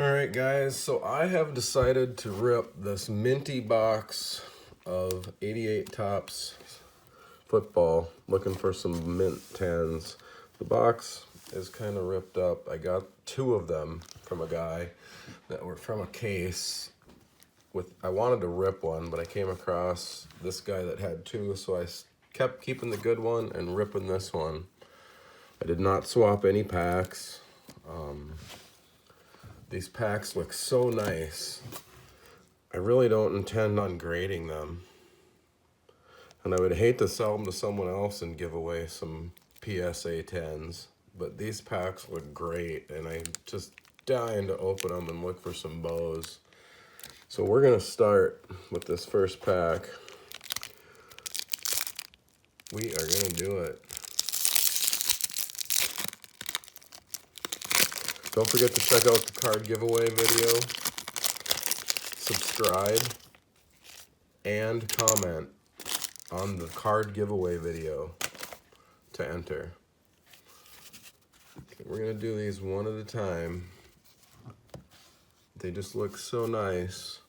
Alright guys, so I have decided to rip this minty box of 88 Topps football, looking for some mint 10s. The box is kind of ripped up. I got two of them from a guy that were from a case. I wanted to rip one, but I came across this guy that had two, so I kept keeping the good one and ripping this one. I did not swap any packs. These packs look so nice. I really don't intend on grading them. And I would hate to sell them to someone else and give away some PSA 10s. But these packs look great, and I'm just dying to open them and look for some bows. So we're gonna start with this first pack. We are gonna do it. Don't forget to check out the card giveaway video, subscribe, and comment on the card giveaway video to enter. Okay, we're gonna do these one at a time. They just look so nice.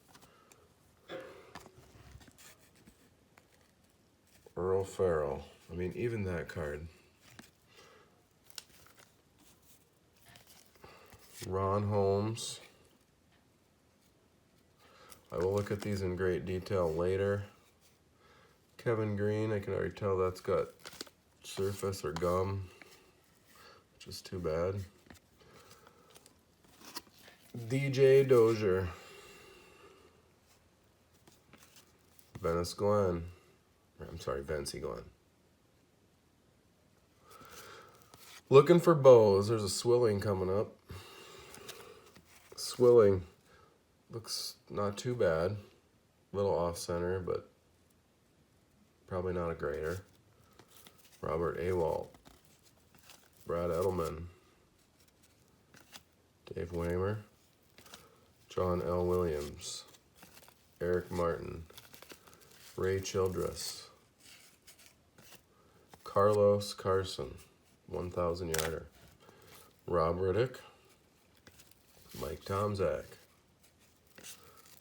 Earl Farrell. I mean, even that card. Ron Holmes. I will look at these in great detail later. Kevin Green, I can already tell that's got surface or gum, which is too bad. DJ Dozier. Venice Glenn. I'm sorry, Vincey Glenn. Looking for bows. There's a Swilling coming up. Swilling looks not too bad. Little off center, but probably not a grader. Robert Awalt. Brad Edelman. Dave Waymer. John L. Williams. Eric Martin. Ray Childress. Carlos Carson. 1,000 yarder. Rob Riddick. Mike Tomczak.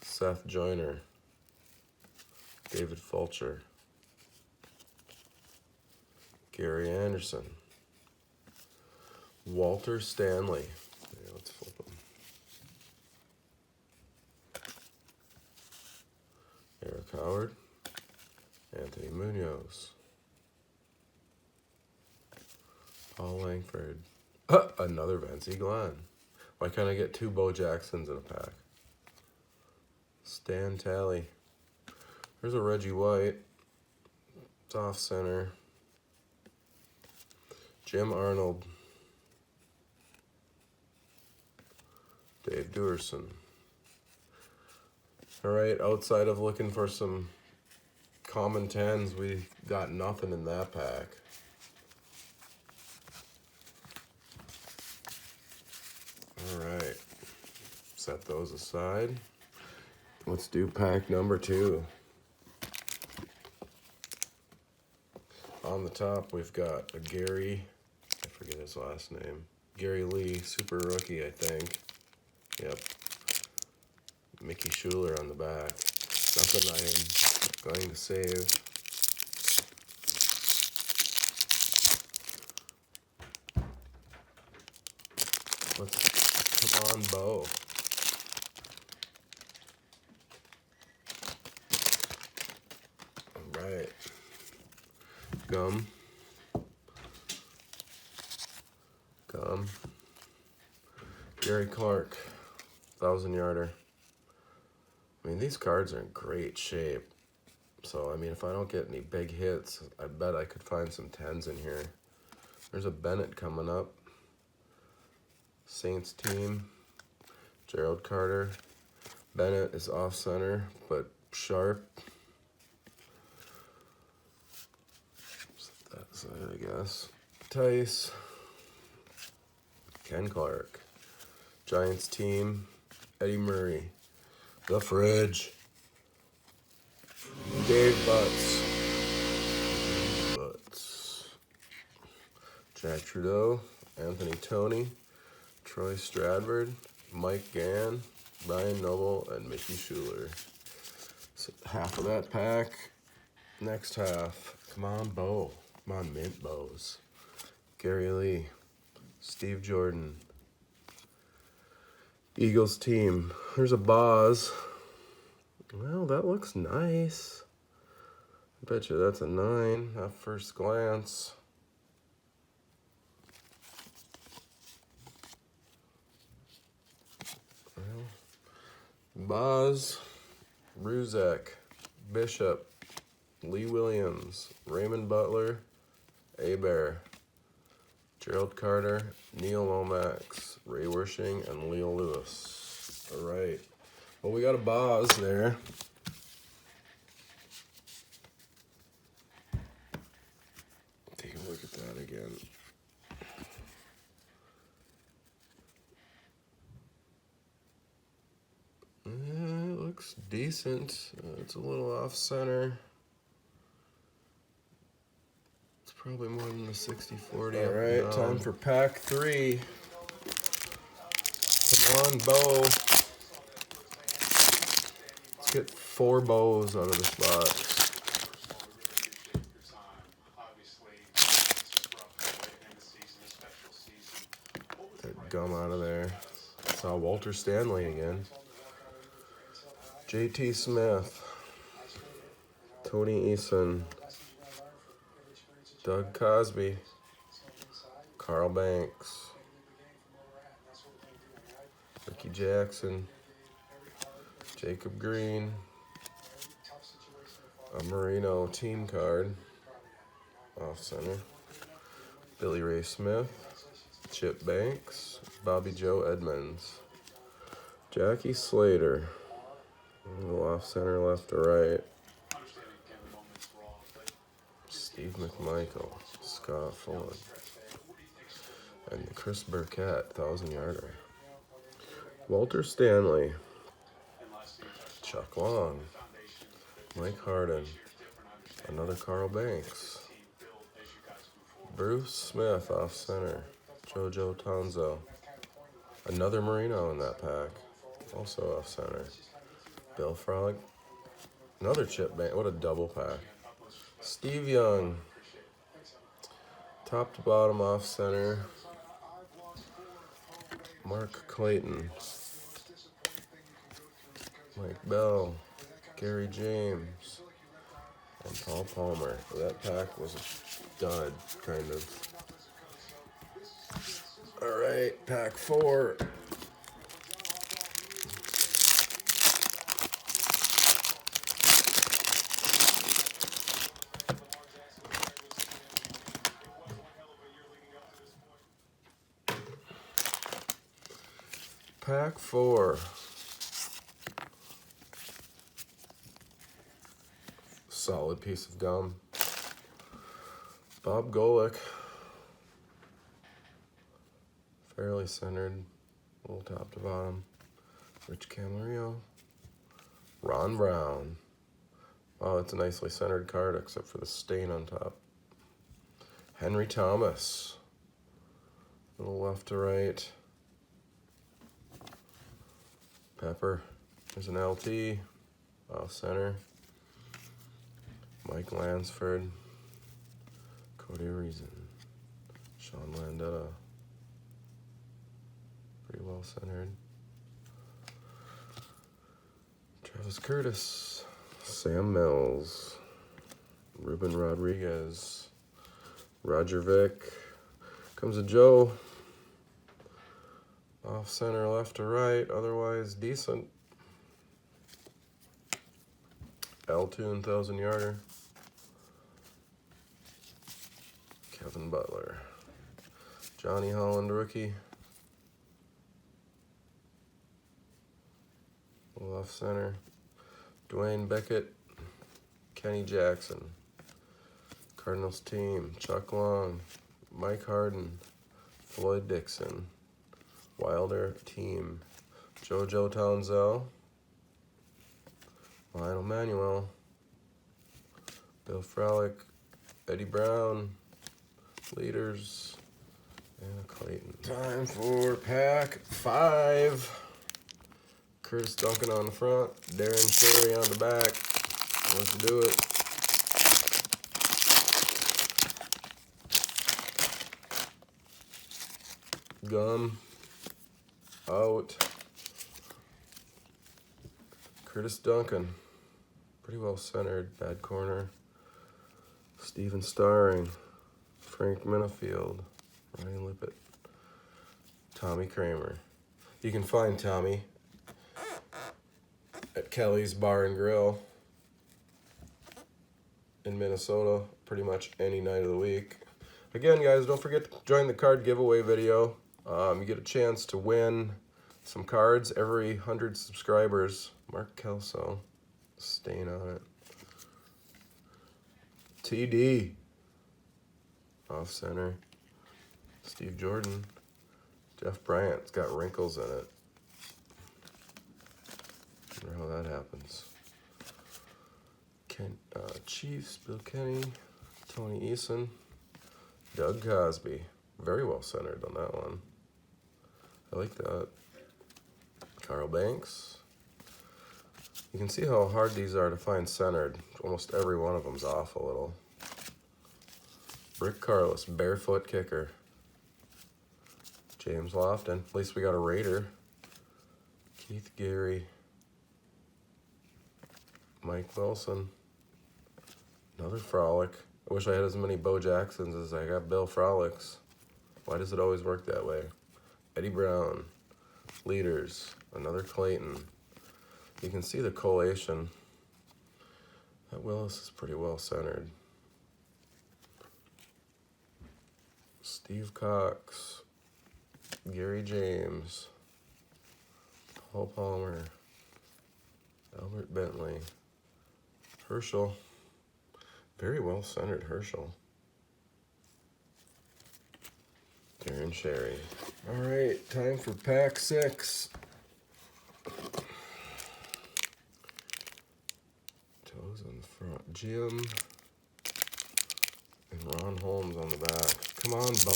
Seth Joyner. David Fulcher. Gary Anderson. Walter Stanley. Yeah, let's flip him. Eric Howard. Anthony Munoz. Paul Langford. Another Vincey Glenn. Why can't I get two Bo Jacksons in a pack? Stan Talley. There's a Reggie White. It's off center. Jim Arnold. Dave Duerson. All right, outside of looking for some common 10s, we got nothing in that pack. All right, set those aside. Let's do pack number 2. On the top, we've got a Gary, I forget his last name, Gary Lee, super rookie, I think. Yep. Mickey Schuler on the back. Nothing I'm going to save. Come on, Bo. All right. Gum. Gary Clark, 1,000 yarder. I mean, these cards are in great shape. So, I mean, if I don't get any big hits, I bet I could find some 10s in here. There's a Bennett coming up. Saints team. Gerald Carter. Bennett is off center, but sharp. Set that aside, I guess. Tice. Ken Clark. Giants team. Eddie Murray. The Fridge. Dave Butts. Jack Trudeau. Anthony Toney. Troy Stradford. Mike Gann, Brian Noble, and Mickey Schuler. So half of that pack. Next half. Come on, Bo. Come on, mint bows. Gary Lee, Steve Jordan. Eagles team. There's a Boz. Well, that looks nice. I bet you that's a 9 at first glance. Well, Boz, Ruzek, Bishop, Lee Williams, Raymond Butler, Abear, Gerald Carter, Neil Lomax, Ray Wershing, and Leo Lewis. All right. Well, we got a Boz there. Take a look at that again. It looks decent. It's a little off center. It's probably more than the 60-40. All right, time for pack 3. Come on, Bo. Let's get 4 bows out of this box. That gum out of there. Saw Walter Stanley again. JT Smith, Tony Eason, Doug Cosby, Carl Banks, Ricky Jackson, Jacob Green, a Marino team card, off center, Billy Ray Smith, Chip Banks, Bobby Joe Edmonds, Jackie Slater, a little off center left to right, Steve McMichael, Scott Fuller, and Chris Burkett, 1,000-yarder. Walter Stanley, Chuck Long, Mike Harden, another Carl Banks, Bruce Smith off center, JoJo Tonzo, another Marino in that pack, also off center, Bill Frolic, another Chip Bank, what a double pack, Steve Young, top to bottom off center, Mark Clayton, Mike Bell, Gary James, and Paul Palmer. That pack was a dud, kind of. All right, pack 4. Pack 4. Solid piece of gum. Bob Golick. Fairly centered. A little top to bottom. Rich Camarillo. Ron Brown. Wow, it's a nicely centered card except for the stain on top. Henry Thomas. A little left to right. Pepper. There's an LT. Off center. Mike Lansford. Cody Reason. Sean Landetta. Pretty well centered. Travis Curtis. Sam Mills. Ruben Rodriguez. Roger Vick. Comes a Joe. Off center, left to right, otherwise decent. L2 1,000-yarder. Kevin Butler. Johnny Holland, rookie. Off center. Dwayne Beckett. Kenny Jackson. Cardinals team. Chuck Long. Mike Harden. Floyd Dixon. Wilder team. JoJo Townsell. Lionel Manuel. Bill Frolic. Eddie Brown. Leaders. And a Clayton. Time for pack 5. Curtis Duncan on the front, Darren Sherry on the back. Let's do it. Gum out. Curtis Duncan, pretty well centered, bad corner. Steven Starring, Frank Minifield, Ryan Lippett, Tommy Kramer. You can find Tommy at Kelly's Bar and Grill in Minnesota pretty much any night of the week. Again, guys, don't forget to join the card giveaway video. You get a chance to win some cards every 100 subscribers. Mark Kelso, stain on it. TD, off center. Steve Jordan. Jeff Bryant's got wrinkles in it. Wonder how that happens. Chiefs, Bill Kenny, Tony Eason, Doug Cosby. Very well centered on that one. I like that. Carl Banks. You can see how hard these are to find centered. Almost every one of them's off a little. Rick Carlos, barefoot kicker. James Lofton. At least we got a Raider. Keith Gary. Mike Wilson. Another Frolic. I wish I had as many Bo Jacksons as I got Bill Frolics. Why does it always work that way? Eddie Brown. Leaders. Another Clayton. You can see the collation. That Willis is pretty well centered. Steve Cox. Gary James. Paul Palmer. Albert Bentley. Herschel. Very well centered Herschel. Darren Sherry. All right, time for pack 6. Toes on the front. Jim and Ron Holmes on the back. Come on, Bo.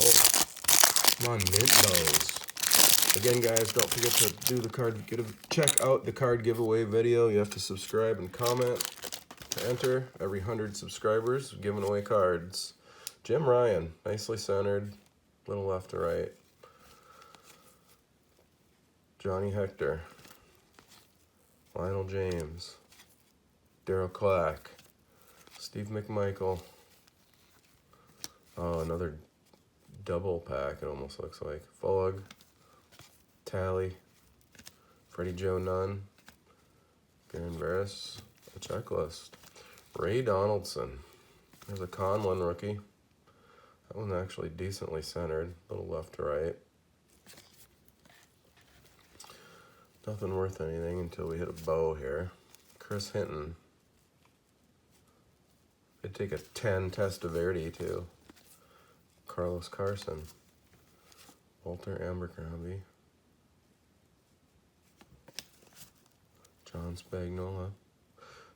Come on, mint bows. Again, guys, don't forget to do the card. Check out the card giveaway video. You have to subscribe and comment to enter. Every 100 subscribers, giving away cards. Jim Ryan, nicely centered, little left to right. Johnny Hector, Lionel James, Daryl Clack, Steve McMichael. Oh, another double pack, it almost looks like. Fulg, Tally, Freddie Joe Nunn, Garen Veras, a checklist. Ray Donaldson. There's a Conlon rookie. That one's actually decently centered, a little left to right. Nothing worth anything until we hit a bow here. Chris Hinton. I'd take a 10 Testaverde too. Carlos Carson. Walter Abercrombie. John Spagnola.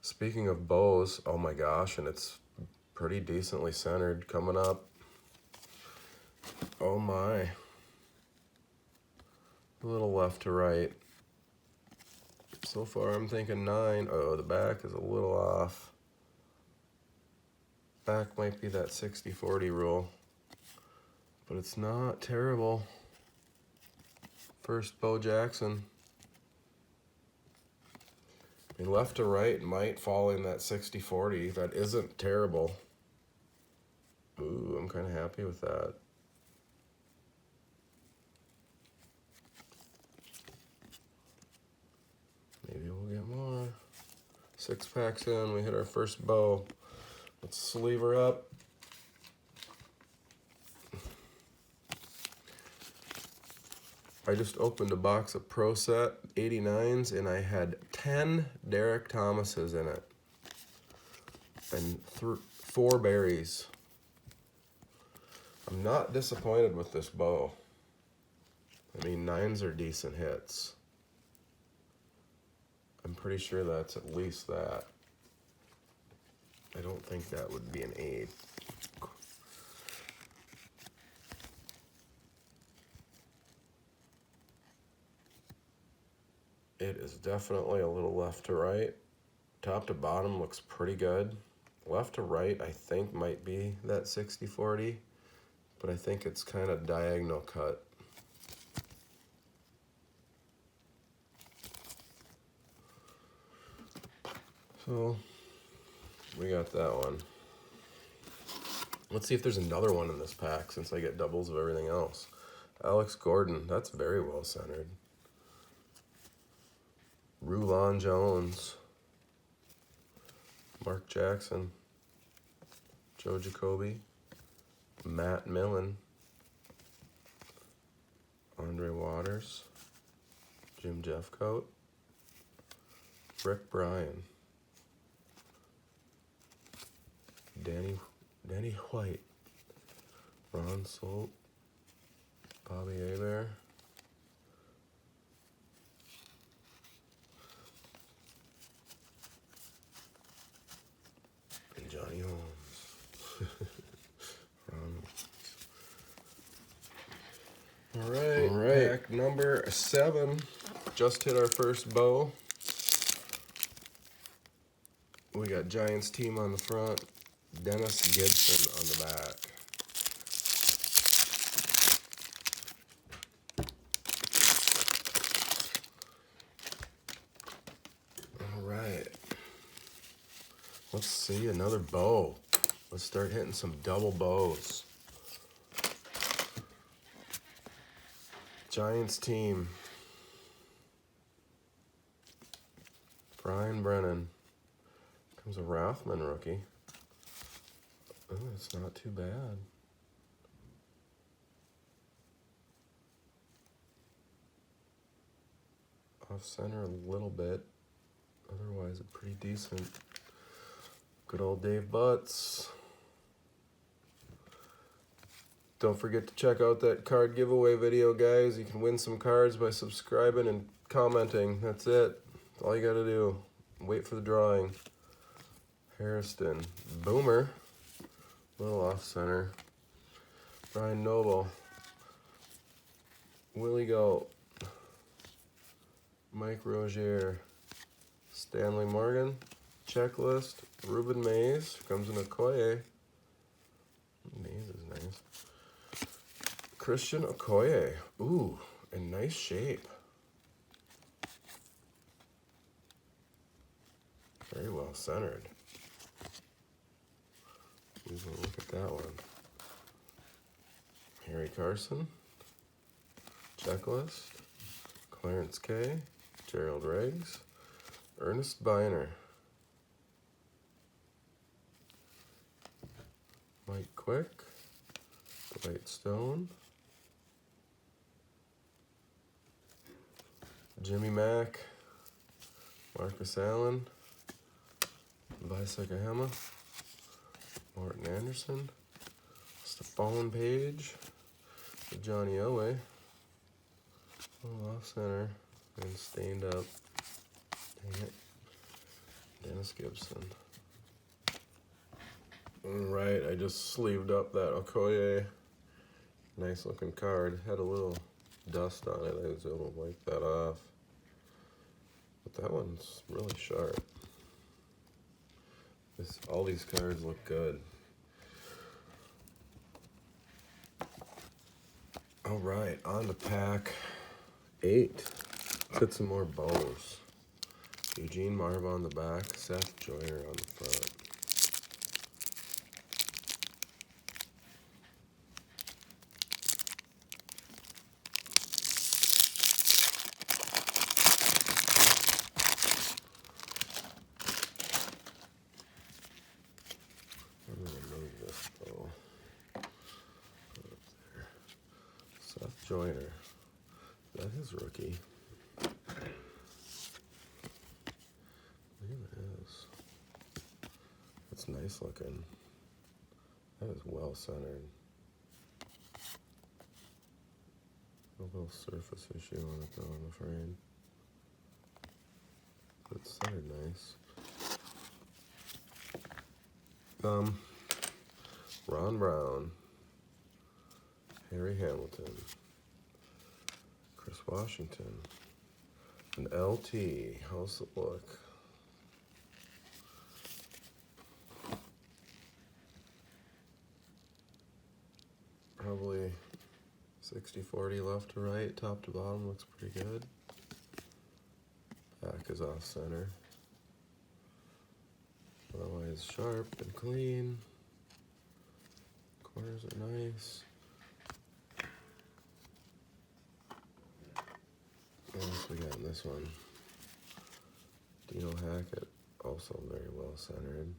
Speaking of bows, oh my gosh, and it's pretty decently centered coming up. Oh my. A little left to right. So far I'm thinking 9. Oh, the back is a little off. Back might be that 60-40 rule, but it's not terrible. First Bo Jackson. I mean, left to right might fall in that 60-40. That isn't terrible. Ooh, I'm kind of happy with that. Maybe we'll get more. 6 packs in, we hit our first bow. Let's sleeve her up. I just opened a box of Pro Set 89s and I had 10 Derek Thomases in it and 4 berries. I'm not disappointed with this bow. I mean, 9s are decent hits. I'm pretty sure that's at least that. I don't think that would be an 8. It is definitely a little left to right. Top to bottom looks pretty good. Left to right, I think, might be that 60-40, but I think it's kind of diagonal cut. So we got that one. Let's see if there's another one in this pack since I get doubles of everything else. Alex Gordon, that's very well centered. Rulon Jones, Mark Jackson, Joe Jacoby, Matt Millen, Andre Waters, Jim Jeffcoat, Rick Bryan, Danny White, Ron Solt, Bobby Hebert, and Johnny Holmes. All right, pack number 7. Just hit our first bow. We got Giants team on the front, Dennis Gibson on the back. All right. Let's see, another bow. Let's start hitting some double bows. Giants team. Brian Brennan. Comes a Rothman rookie. Oh, it's not too bad. Off center a little bit. Otherwise, a pretty decent. Good old Dave Butts. Don't forget to check out that card giveaway video, guys. You can win some cards by subscribing and commenting. That's it. That's all you gotta do. Wait for the drawing. Harrison. Boomer. Little off center. Brian Noble. Willie Galt. Mike Rozier. Stanley Morgan. Checklist. Ruben Mays. Comes in Okoye. Mays is nice. Christian Okoye. Ooh, in nice shape. Very well centered. We'll look at that one. Harry Carson. Checklist. Clarence K. Gerald Riggs. Ernest Biner. Mike Quick. Dwight Stone. Jimmy Mack. Marcus Allen. Visakahema. Martin Anderson. Stephon Page. Johnny Owe. Off center. And stained up. Dang it. Dennis Gibson. Alright, I just sleeved up that Okoye. Nice looking card. Had a little dust on it. I was able to wipe that off. But that one's really sharp. All these cards look good. Alright, on to pack 8. Let's hit some more bows. Eugene Marva on the back, Seth Joyner on the front. I'm going to move this bow. Put it up there. Seth Joyner. Is that his rookie? That's nice looking. That is well centered. A little surface issue on it though, I'm afraid. But it's centered nice. Ron Brown. Harry Hamilton. Chris Washington. an LT. How's it look? Probably 60-40 left to right, top to bottom looks pretty good. Back is off center. Otherwise sharp and clean. Corners are nice. What else we got in this one? Dino Hackett, also very well centered.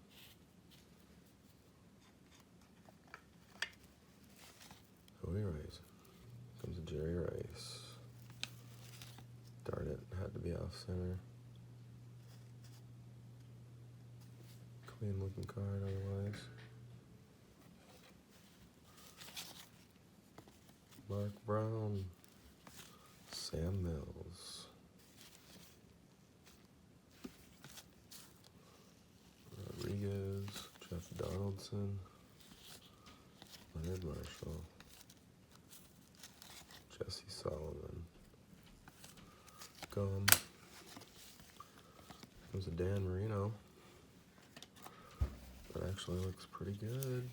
Joey Rice. Comes a Jerry Rice. Darn it, had to be off center. Clean looking card otherwise. Mark Brown. Sam Mills. Rodriguez. Jeff Donaldson. Leonard Marshall. Jesse Solomon. Gum. There's a Dan Marino. That actually looks pretty good.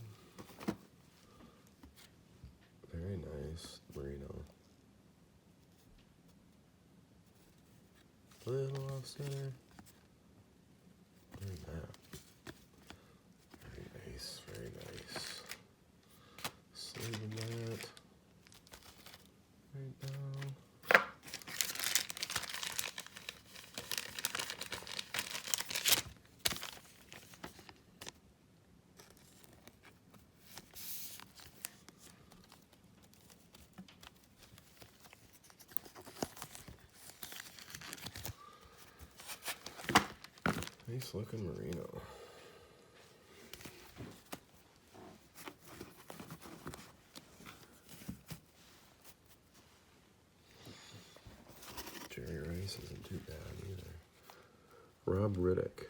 Very nice, Marino. Little off center. Look at that. Very nice, very nice. Saving that. Right now. Nice looking Marino. Jerry Rice isn't too bad either. Rob Riddick.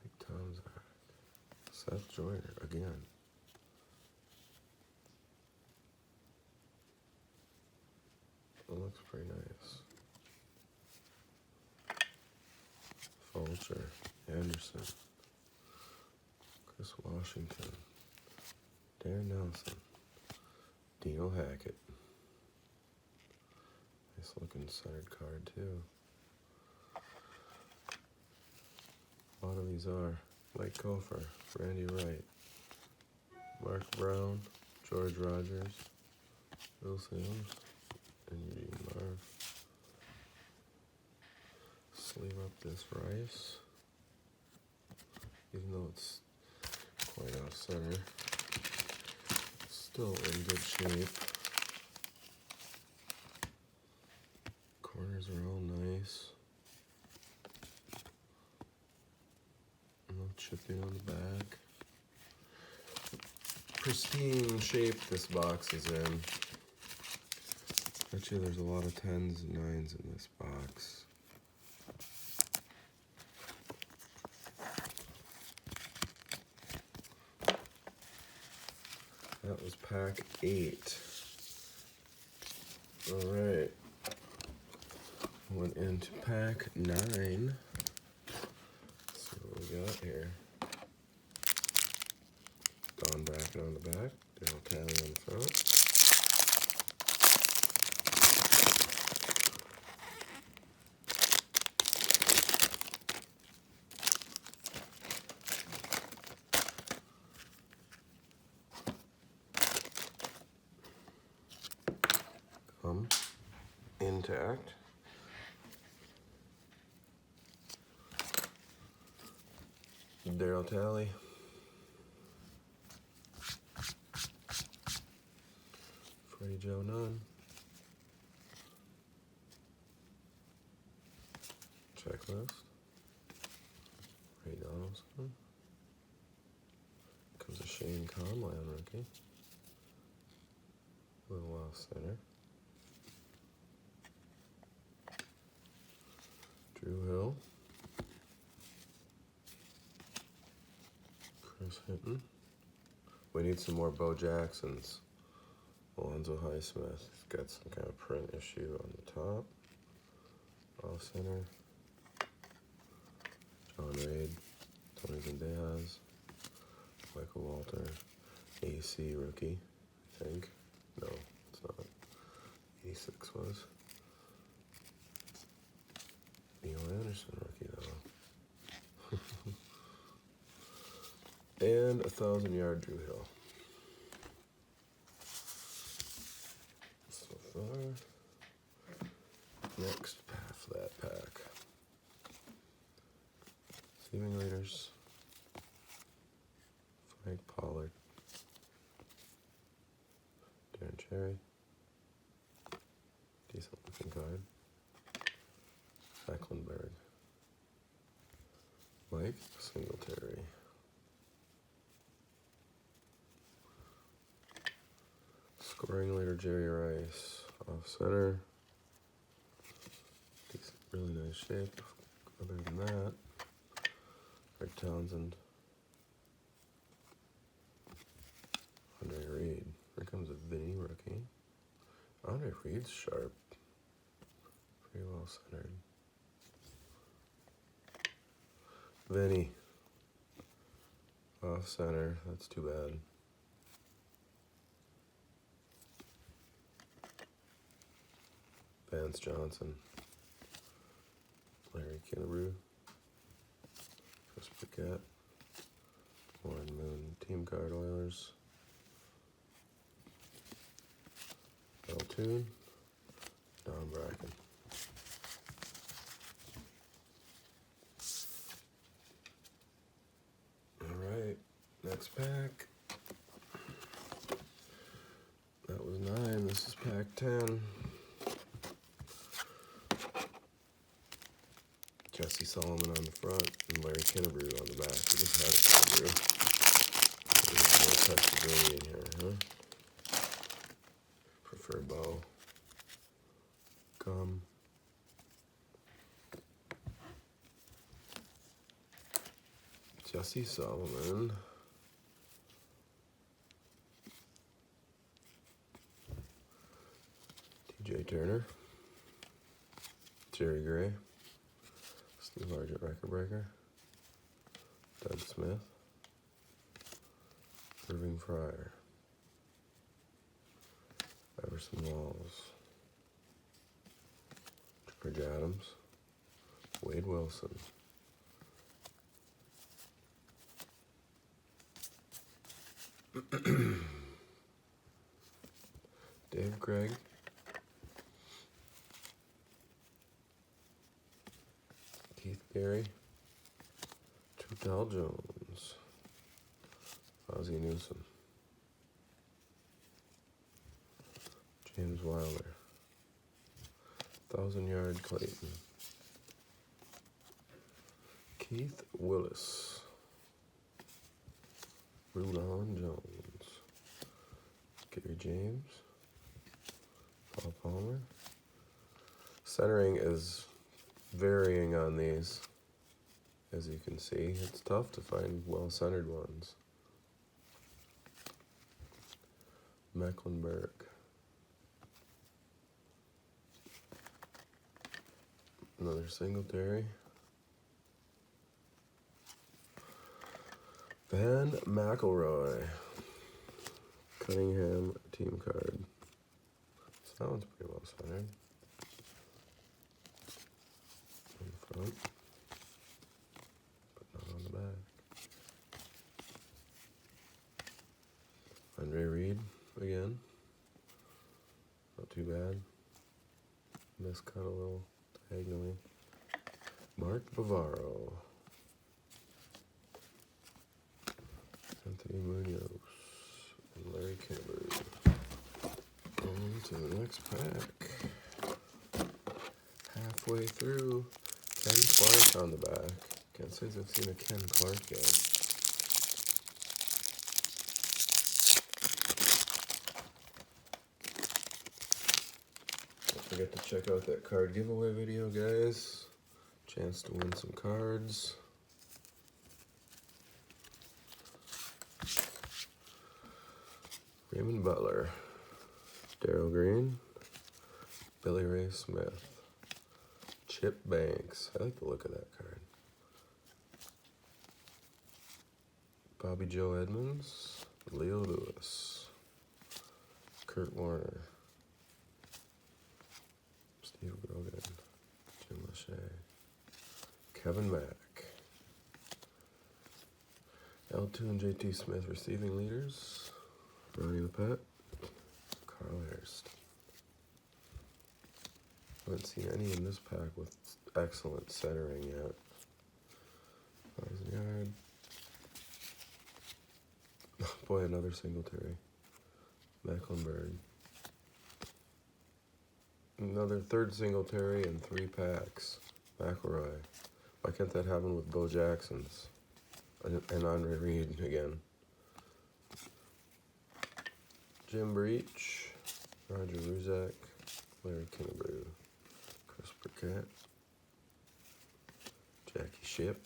Mike Tomzak. Seth Joyner again. That looks pretty nice. Fulcher, Anderson, Chris Washington, Darren Nelson, Dino Hackett. Nice looking centered card too. A lot of these are Mike Kofer, Randy Wright, Mark Brown, George Rogers, Bill Sims, and Eugene Marv. Sleeve up this Rice, even though it's quite off center, it's still in good shape. Corners are all nice. No chipping on the back. Pristine shape this box is in. Bet you there's a lot of 10s and 9s in this box. That was pack 8. All right. Went into pack 9. Let's see what we got here. Don Bracken on the back. Dale Talley on the front. Intact. Daryl Talley. Freddie Joe Nunn. Checklist. Ray Donaldson. Comes a Shane Conley on rookie. A little off center. Drew Hill. Chris Hinton. We need some more Bo Jacksons. Alonzo Highsmith. Got some kind of print issue on the top. Off center. John Reid. Tony Zendejas. Michael Walter. AC rookie, I think. No, it's not. 86 was. Neil Anderson rookie though. And 1,000-yard Drew Hill. So far. Next half of that pack. Receiving leaders. Frank Pollard. Darren Cherry. Decent looking card. Mecklenburg. Mike Singletary. Scoring leader Jerry Rice. Off center. Decent, really nice shape. Other than that, Greg Townsend. Andre Reed. Here comes a Vinny rookie. Andre Reed's sharp. Pretty well centered. Vinny. Off center. That's too bad. Vance Johnson. Larry Killebrew. Chris Paquette. Warren Moon. Team card Oilers. L2. Don Bracken. Alright, next pack. That was 9. This is pack 10. Jesse Solomon on the front and Larry Killebrew on the back. We just had a Killebrew. There's more touchability in here, huh? Prefer bow. Gum. Jesse Solomon. TJ Turner. Jerry Gray. Steve Largent record breaker. Doug Smith. Irving Fryer. Everson Walls. George Adams. Wade Wilson. Dave Gregg. Keith Berry. Trutel Jones. Ozzie Newsome. James Wilder. 1,000-yard Clayton. Keith Willis. Rulon Jones. Gary James. Paul Palmer. Centering is varying on these. As you can see, it's tough to find well-centered ones. Mecklenburg. Another Singletary. Van McElroy. Cunningham team card. Sounds pretty well centered. On the front. But not on the back. Andre Reed again. Not too bad. Miscut a little diagonally. Mark Bavaro. Anthony Munoz. And Larry Killebrew. On to the next pack. Halfway through. Ken Clark on the back. Can't say I've seen a Ken Clark yet. Don't forget to check out that card giveaway video, guys. Chance to win some cards. Raymond Butler. Darryl Green, Billy Ray Smith, Chip Banks. I like the look of that card. Bobby Joe Edmonds, Leo Lewis, Kurt Warner, Steve Grogan, Jim Lachey, Kevin Mack, L2 and JT Smith receiving leaders, Ronnie the Pet, Carl Hurst. Haven't seen any in this pack with excellent centering yet. Yard. Boy, another Singletary. Mecklenburg. Another third Singletary and 3 packs. McElroy. Why can't that happen with Bo Jackson's? And Andre Reed again. Jim Breach. Roger Ruzak. Larry Kinnebrew. Chris Burkett. Jackie Ship.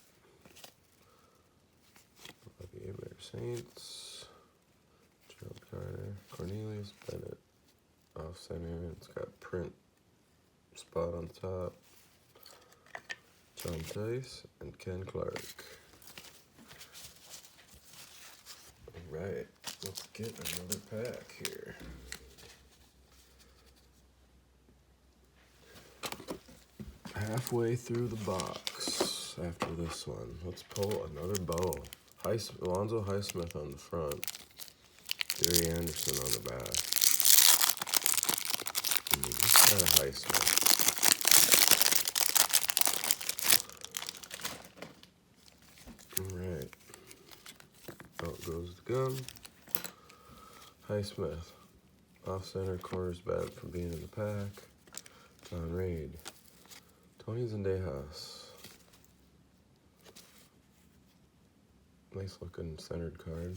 Bobby Aber Saints. Gerald Carter. Cornelius Bennett. Off center. It's got print spot on top. John Tice and Ken Clark. Alright, let's get another pack here. Halfway through the box after this one. Let's pull another bow. Alonzo Highsmith on the front. Gary Anderson on the back. And we just got a Highsmith. Alright. Out goes the gun. Highsmith. Off center, corners bent from being in the pack. John Reid. Tony Zendejas. Nice looking centered card.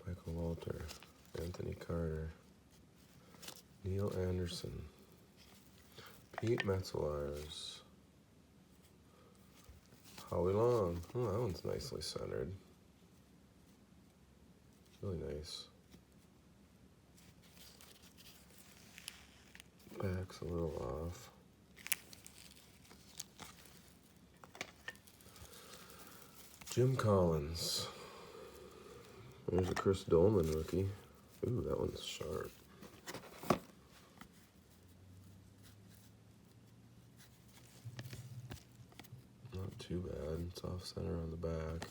Michael Walter. Anthony Carter. Neil Anderson. Pete Metzelaars. Howie Long. Oh, that one's nicely centered. Really nice. Back's a little off. Jim Collins. There's a Chris Dolman rookie. Ooh, that one's sharp. Not too bad. It's off center on the back.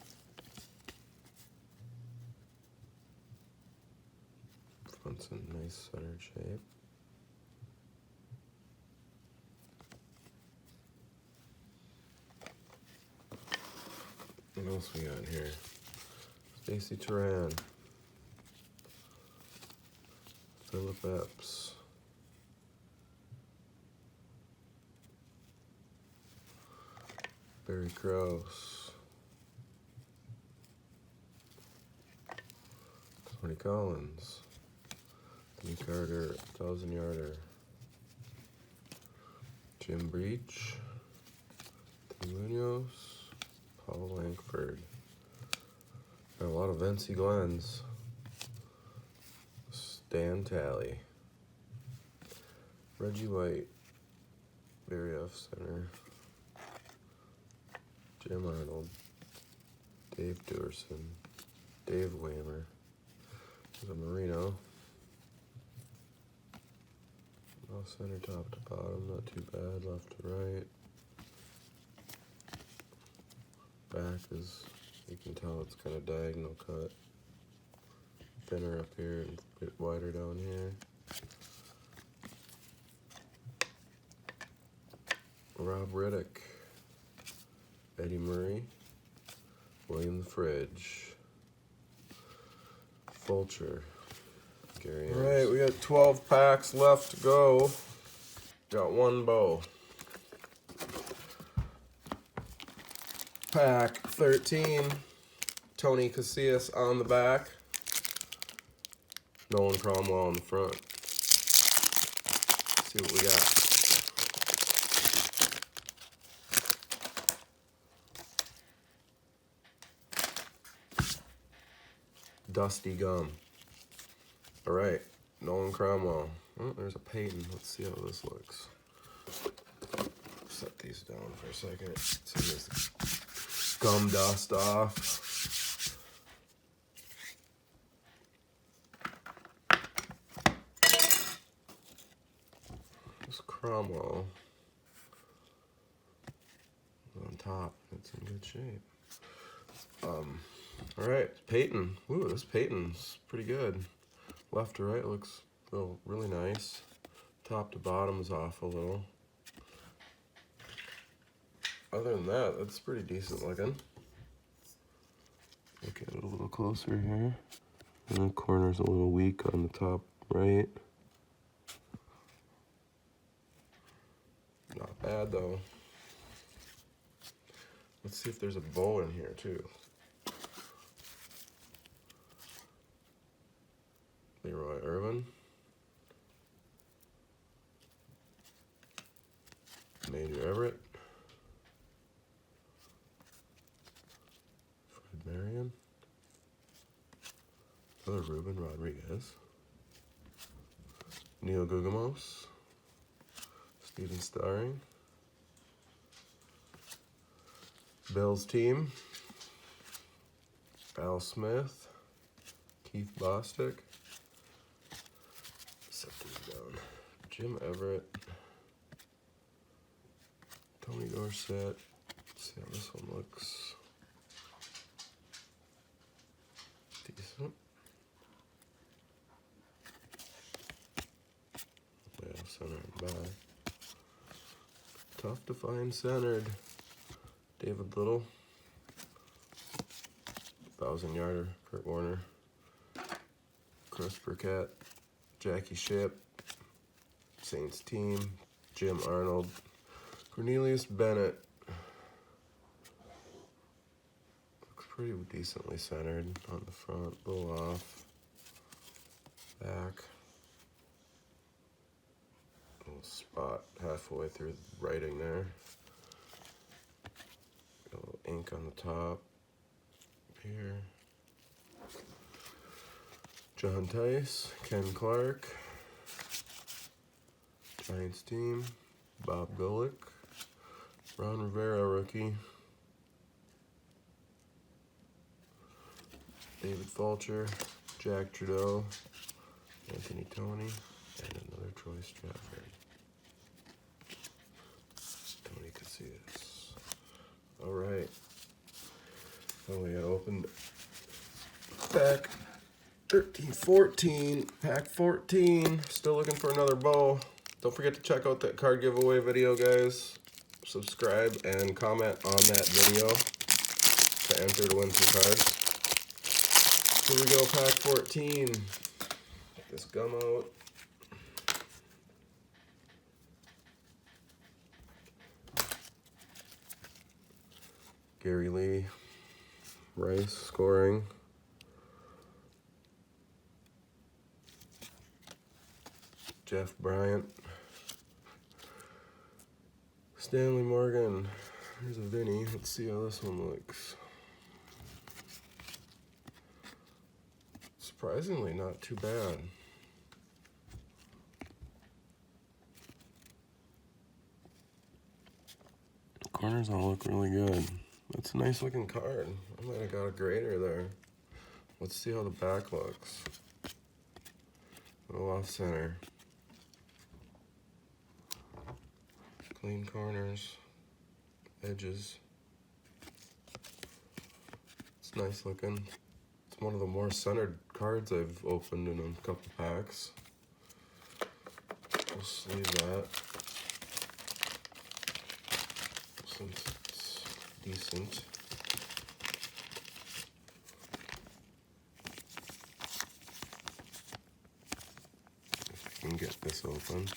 Front's in nice centered shape. What else we got here? Stacy Turan. Philip Epps. Barry Krause. Tony Collins. Tony Carter, 1,000-yarder. Jim Breach. Tim Munoz. Paul Langford. Got a lot of Vincy Glens. Stan Talley. Reggie White. Very off center. Jim Arnold. Dave Duerson. Dave Waymer. There's a Marino. Off center, top to bottom, not too bad, left to right. Back is, you can tell it's kind of diagonal cut. Thinner up here and a bit wider down here. Rob Riddick. Eddie Murray. William the Fridge. Fulcher. Gary Anderson. All right, we got 12 packs left to go. Got one bow. Pack 13. Tony Casillas on the back. Nolan Cromwell on the front. Let's see what we got. Dusty Gum. All right, Nolan Cromwell. Oh, there's a Peyton. Let's see how this looks. Set these down for a second. See this gum dust off. This Cromwell on top. It's in good shape. All right, Peyton. Ooh, this Peyton's pretty good. Left to right looks really nice. Top to bottom is off a little. Other than that, that's pretty decent looking. Look at it a little closer here. And the corner's a little weak on the top right. Not bad though. Let's see if there's a bow in here too. Leroy Irvin. Major Everett. Fred Marion. Another Ruben Rodriguez. Neil Gugamos. Steven Starring. Bill's team. Al Smith. Keith Bostick. Set these down. Jim Everett. Tony Dorsett. Let's see how this one looks. Decent. Yeah, center and back. Tough to find centered. David Little. 1,000-yarder. Kurt Warner. Chris Burkett. Jackie Shipp. Saints team. Jim Arnold. Cornelius Bennett. Looks pretty decently centered on the front, a little off. Back. A little spot halfway through the writing there. Got a little ink on the top here. John Tice, Ken Clark, Giants team, Bob Golick, Ron Rivera rookie, David Fulcher, Jack Trudeau, Anthony Tony, and another Troy Stratford. Tony could see this. All right. Oh, we got opened pack 13-14, pack 14. Still looking for another bow. Don't forget to check out that card giveaway video, guys. Subscribe and comment on that video to enter to win some cards. Here we go, pack 14. Get this gum out. Gary Lee, Rice scoring. Jeff Bryant. Stanley Morgan. Here's a Vinny. Let's see how this one looks. Surprisingly, not too bad. The corners all look really good. That's a nice looking card. I might have got a grader there. Let's see how the back looks. A little off center. Clean corners, edges. It's nice looking. It's one of the more centered cards I've opened in a couple packs. We'll sleeve that. Since it's decent. If I can get this open.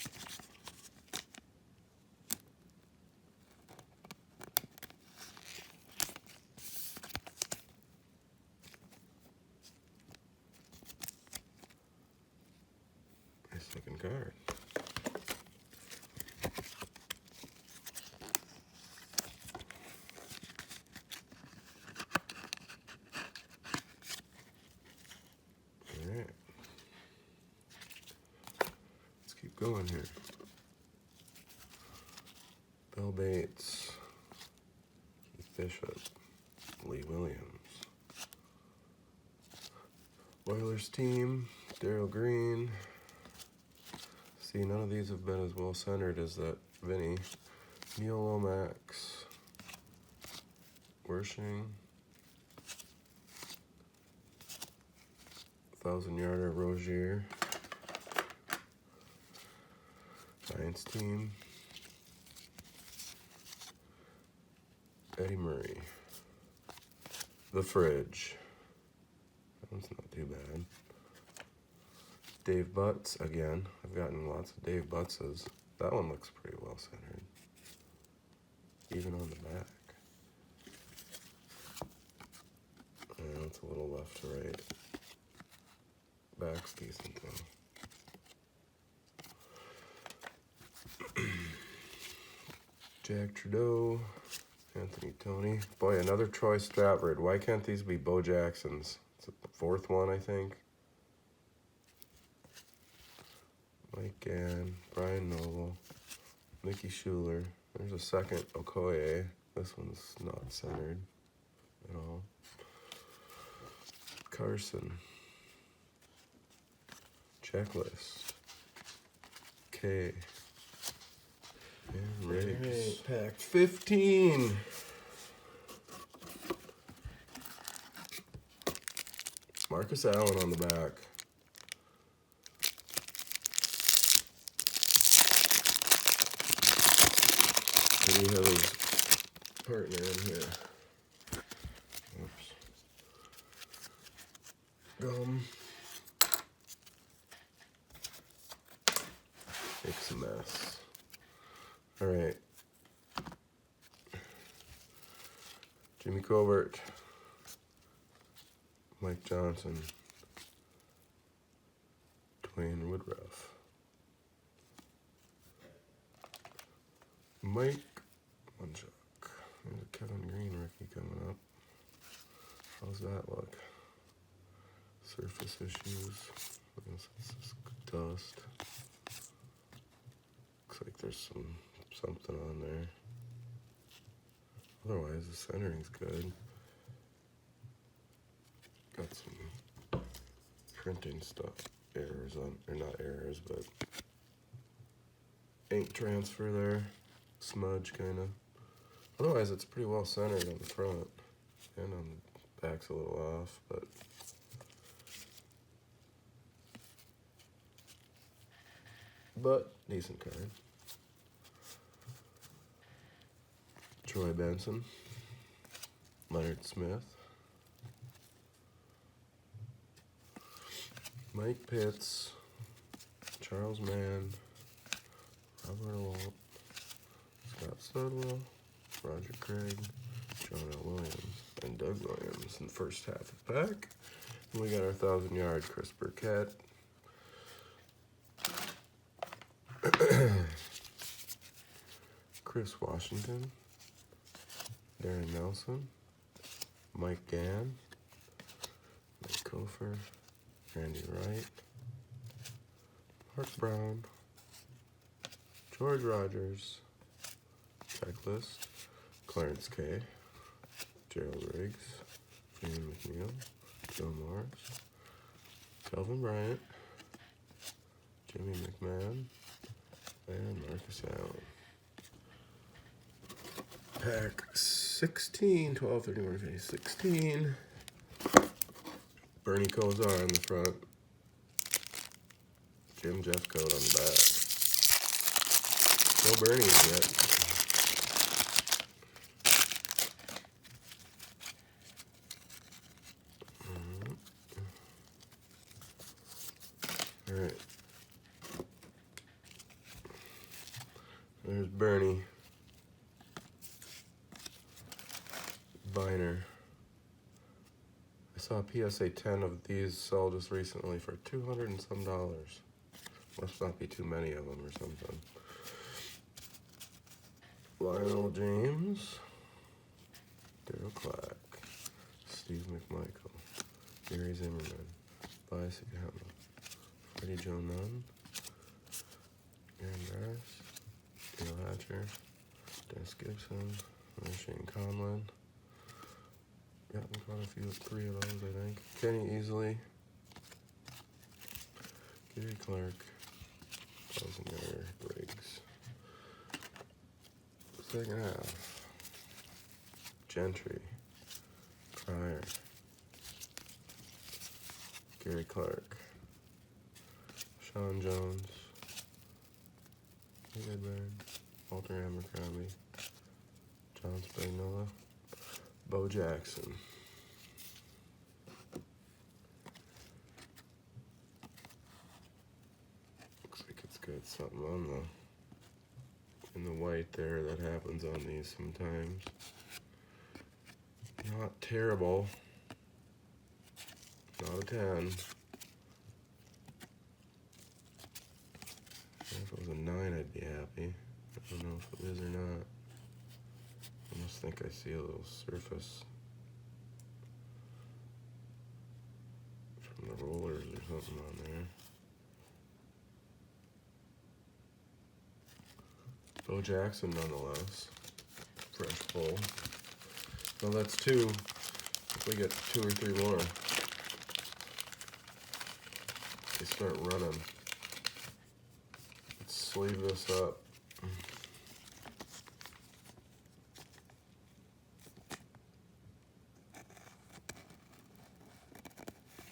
Looking card. All right. keep going here. Bill Bates, Keith Bishop, Lee Williams. Oilers team, Darryl Green. See, none of these have been as well centered as that Vinny. Neil Lomax, Wershing, 1,000-yarder Rozier. Giants team, Eddie Murray. The Fridge. That's not too bad. Dave Butts again. I've gotten lots of Dave Buttses. That one looks pretty well centered, even on the back. It's a little left to right. Back's decent though. Jack Trudeau, Anthony Toney. Boy, another Troy Stratford. Why can't these be Bo Jacksons? It's the fourth one, I think. Mike Gann, Brian Noble, Mickey Schuler. There's a second Okoye. This one's not centered at all. Carson. Checklist. K. And Riggs. Right, pack 15. Marcus Allen on the back. Did he have his partner in here? Oops. Gum. Makes a mess. All right. Jimmy Colbert. Mike Johnson. Dwayne Woodruff. Mike Munchak. There's a Kevin Green rookie coming up. How's that look? Surface issues. This is dust. Looks like there's something on there. Otherwise, the centering's good. Got some printing stuff, errors on, or not errors, but ink transfer there. Smudge, kind of. Otherwise, it's pretty well centered on the front. And on the back's a little off, but decent card. Troy Benson. Leonard Smith. Mike Pitts. Charles Mann. Robert Walt. Scott Studwell. Roger Craig. John L. Williams. And Doug Williams in the first half of the pack. And we got our 1,000-yard Chris Burkett. Chris Washington. Darren Nelson. Mike Gann. Mike Kofer. Randy Wright. Mark Brown. George Rogers. Checklist. Clarence K. Gerald Riggs. Freeman McNeil. Joe Morris. Kelvin Bryant. Jimmy McMahon. And Marcus Allen. Pack 16, 12, 31, 50, 16. Bernie Kosar on the front. Jim Jeffcoat on the back. No Bernies yet. All right. There's Bernie. Viner. I saw a PSA 10 of these sell just recently for $200 and some. Must not be too many of them or something. Lionel James. Daryl Clack. Steve McMichael. Gary Zimmerman. Bias Gamma. Freddie Joe Nunn. catcher. Dennis Gibson. Shane Conlon. Got quite a few, 3 of those, I think. Kenny Easley. Gary Clark. 1,000-yarder Briggs. Second half. Gentry. Pryor. Gary Clark. Sean Jones. Edward. Walter Abercrombie. John Spagnola. Bo Jackson. Looks like it's got something on in the white there that happens on these sometimes. Not terrible. Not a 10. If it was a 9, I'd be happy. I don't know if it is or not. I just think I see a little surface from the rollers or something on there. Bo Jackson nonetheless. Fresh pull. Well, that's 2. If we get 2 or 3 more, they start running. Let's sleeve this up.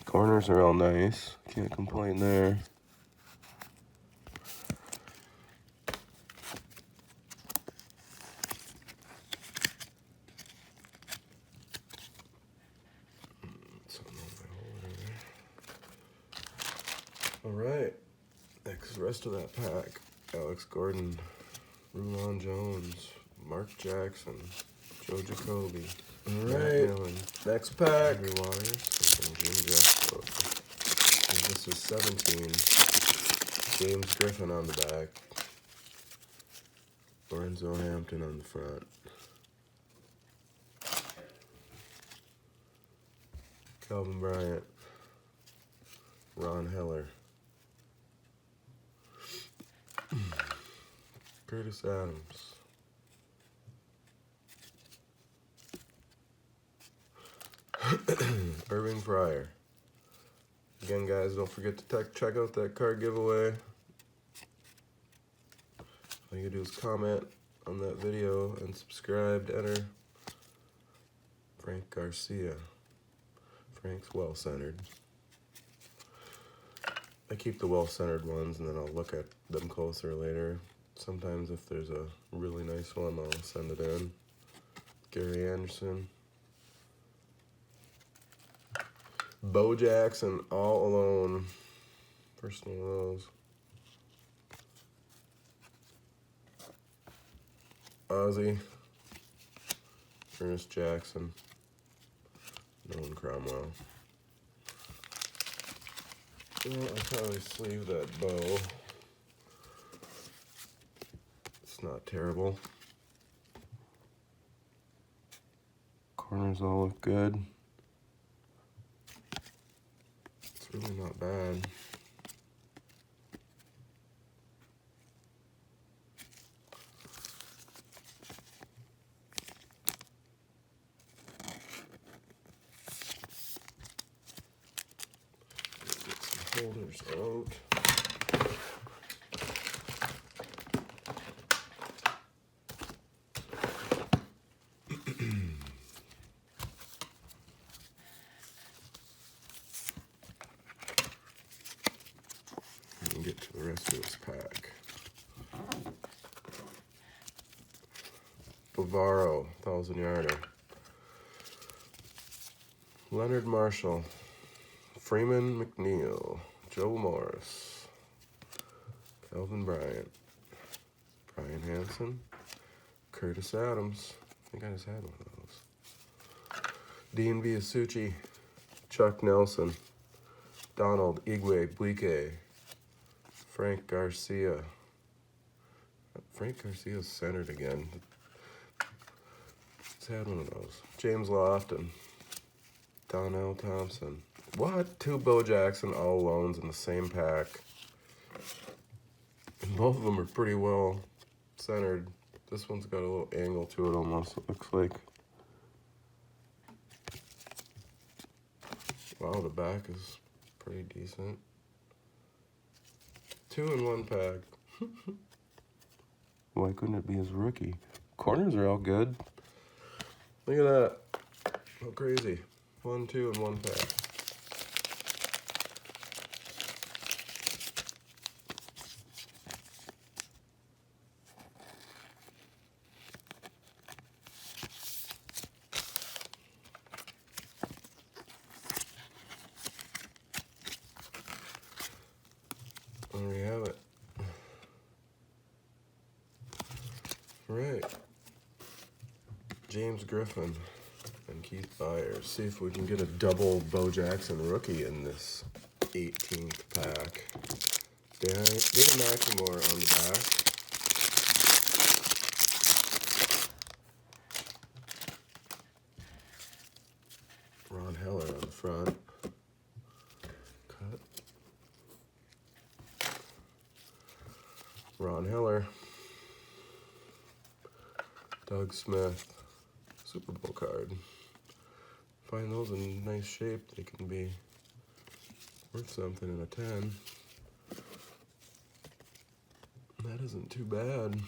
Corners are all nice. Can't complain there. All right. Next, the rest of that pack. Alex Gordon, Rulon Jones, Mark Jackson, Joe Jacoby. All right. Next pack. Henry Waters and Jim Jeffcoat. This is 17. James Griffin on the back. Lorenzo Hampton on the front. Calvin Bryant. Ron Heller. Curtis Adams. Irving Pryor. Again, guys, don't forget to check out that card giveaway. All you do is comment on that video and subscribe to enter. Frank Garcia. Frank's well-centered. I keep the well-centered ones and then I'll look at them closer later. Sometimes if there's a really nice one, I'll send it in. Gary Anderson. Bo Jackson, all alone. First one of those. Ozzie. Ernest Jackson. Nolan Cromwell. Well, I'll probably sleeve that bow. It's not terrible. Corners all look good. It's really not bad. Get some holders out. And get to the rest of this pack. Bavaro, 1,000-yarder. Leonard Marshall. Freeman McNeil. Joe Morris. Calvin Bryant. Brian Hansen. Curtis Adams. I think I just had one of those. Dean Biasucci. Chuck Nelson. Donald Igwe Buike. Frank Garcia. Frank Garcia's centered again. Just had one of those. James Lofton. Donnell Thompson. What? 2 Bo Jackson all loans in the same pack. And both of them are pretty well centered. This one's got a little angle to it almost, it looks like. Wow, the back is pretty decent. 2-in-1 pack. Why couldn't it be his rookie? Corners are all good. Look at that. How crazy. 1, 2-in-1 pack. There we have it. Right. James Griffin and Keith Byers. See if we can get a double Bo Jackson rookie in this 18th pack. David McLemore on the back. Ron Heller on the front. Cut. Ron Heller. Doug Smith. Super Bowl card. Find those in nice shape, they can be worth something in a 10. That isn't too bad.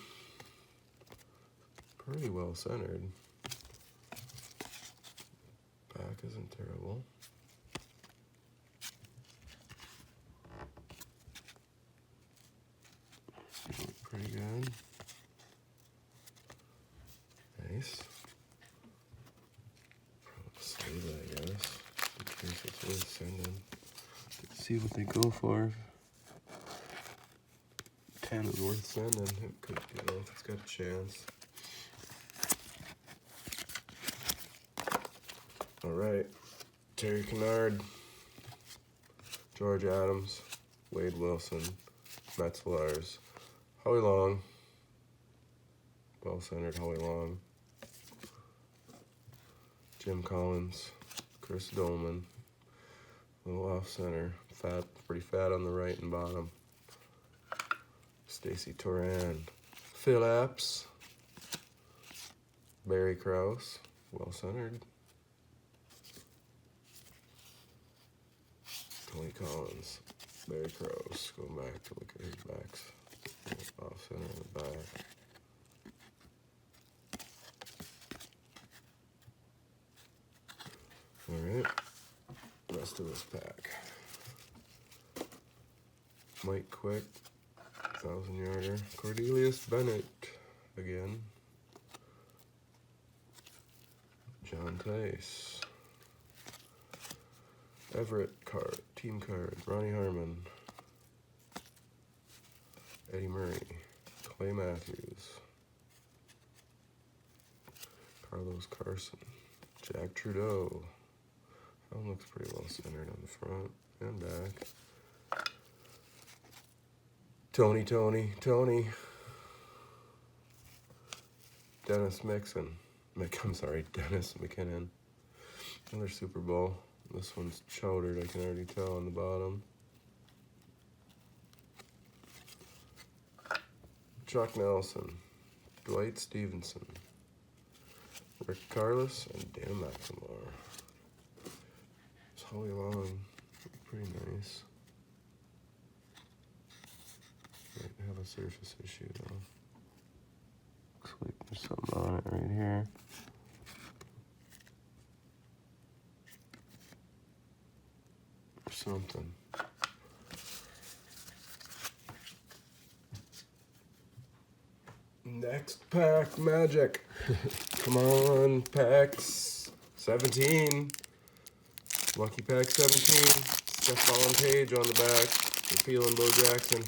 Pretty well centered. Back isn't terrible. Pretty good. Nice. Save it, I guess. In case it's worth sending. Let's see what they go for. 10 is worth sending. It could, you know, if it's got a chance. All right. Terry Kennard, George Adams, Wade Wilson, Metzlars, Howie Long, well-centered Howie Long, Jim Collins, Chris Dolman, a little off-center, fat, pretty fat on the right and bottom, Stacy Toran, Phil Epps, Barry Krause, well-centered, Tony Collins, Barry Krause, going back to look at his backs, off-center in the back. All right, rest of this pack. Mike Quick, 1,000-yarder. Cordelius Bennett again. John Tice. Everett card, team card. Ronnie Harmon. Eddie Murray. Clay Matthews. Carlos Carson. Jack Trudeau. That one looks pretty well centered on the front and back. Tony. Dennis Mixon. I'm sorry, Dennis McKinnon. Another Super Bowl. This one's chowdered, I can already tell on the bottom. Chuck Nelson. Dwight Stevenson. Rick Carlos and Dan McLemore. It's Howie Long. Pretty nice. Might have a surface issue though. Looks like there's something on it right here. Or something. Next pack, Magic. Come on, packs 17. Lucky pack 17. Stephon Page on the back. We're feeling Bo Jackson.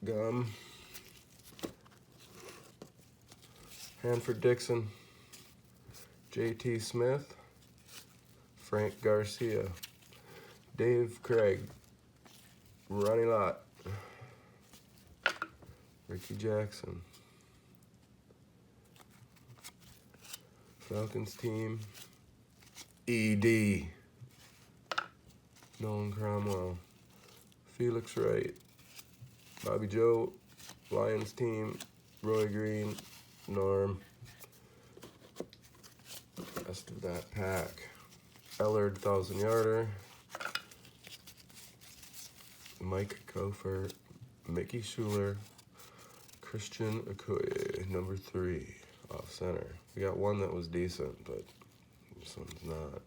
Gum. Hanford Dixon. JT Smith. Frank Garcia. Dave Craig. Ronnie Lott. Ricky Jackson. Falcons team. ED. Nolan Cromwell, Felix Wright, Bobby Joe, Lions team, Roy Green, Norm. Rest of that pack. Ellard 1,000-yarder, Mike Kofer, Mickey Schuler, Christian Okoye, number 3, off center. We got one that was decent, but this one's not.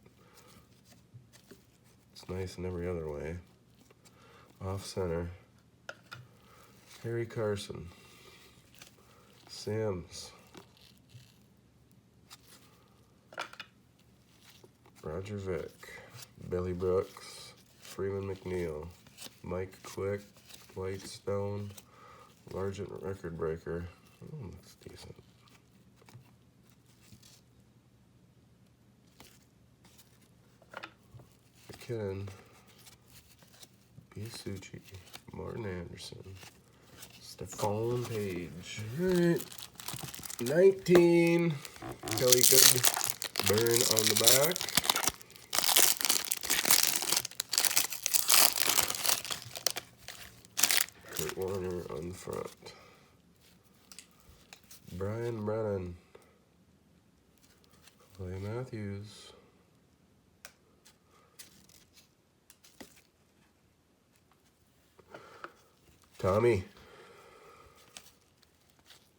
It's nice in every other way. Off center, Harry Carson, Sims, Roger Vick, Billy Brooks, Freeman McNeil, Mike Quick, Dwight Stone, Largent record breaker. Oh, looks decent. McKinnon, Bisucci, Martin Anderson, Stephon Page. All right, 19. Kelly Good burn on the back. Kurt Warner on the front. Brian Brennan, Clay Matthews, Tommy,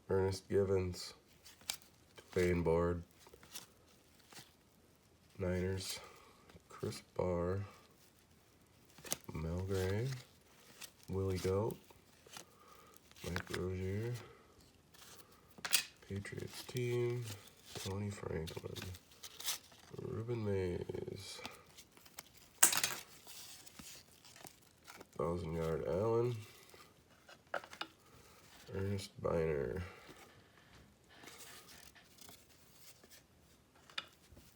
Ernest Givens, Dwayne Board, Niners, Chris Barr, Mel Gray, Willie Goat, Mike Rozier, Patriots team, Tony Franklin, Ruben Mays, 1,000-yard Allen, Ernest Biner,